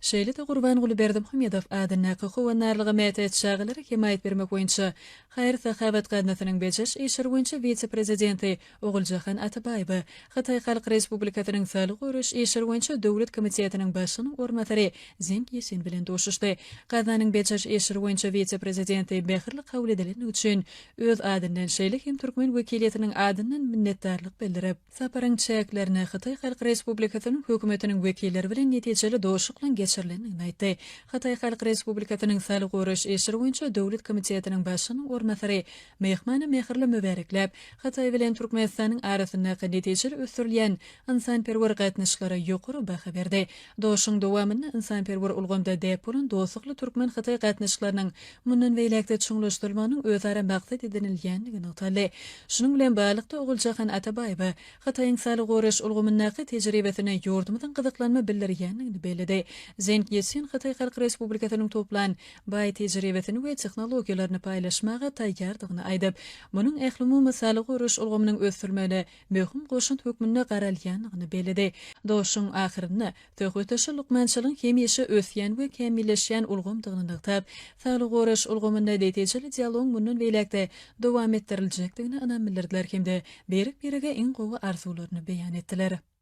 Şeýle de Gurban Gulberdim Hamyadov adına howanarlygy mätet şagyları himayet bermek boýunça Haýry Sahabat gadnasynyň bejeş işler boýunça vitse-prezidenti Oguljahan Atabaýew Hatay Halk Respublikasynyň Sağlyk Görüş işler boýunça döwlet komitetining başynyň ornatary Zenk Ýesin bilen doşuşdy. Gadanyň bejeş işler boýunça vitse-prezidenti Behirli kabul edilen üçin öz adyndan şeýle hem türkmen wekiliýetiniň adyndan minnetdarlyk bildirip, saparyň çäklerini Hatay Halk Respublikasynyň hökümetiniň wekilleri bilen netijeli doşuklan geçirilenini aýtdy. Hatay Halk Respublikasynyň Sağlyk Görüş işler boýunça döwlet komitetining başynyň ornatary Mehmana Mehirli mübereklep, Hatay bilen Türkmenistanyň arasynda netijeli ösürilýän insanperwer gatnaşyklary ýokary baha berdi. Doşuň dowamyny insanperwer ulgamda dep bolan dostlukly türkmen Hatay gatnaşyklarynyň mundan beýlekde çuňlaşdyrylmagynyň özara maksat edilýändigini aýtdy. Şunuň bilen baglyqda Oguljahan Atabaýew Hataýyň Sağlyk Görüş ulgamyndaky tejribesine ýordamydan gyzyklanma bildirýändigini bellädi. Zenk Ýesin Hatay Halk Respublikasynyň toplan baý tejribesini we tehnologiýalaryny paýlaşmaga taýýardygyny aýdyp, munyň ähli Sağlyk Görüş ulgamynyň ösürmeli möhüm goşun hökmünde garalýanyny bellädi. Doşuň ahyrynda töhwetişi lukmançylyň hemişe ösýän we kemilleşýän ulgamdygyny aýdyp, Sağlyk Görüş ulgamynda netijeli dialog mundan beýlekde dowam etdirilýekdigini anam bildirdiler hemde berik-berige iň gowy arzularyny beýan etdiler.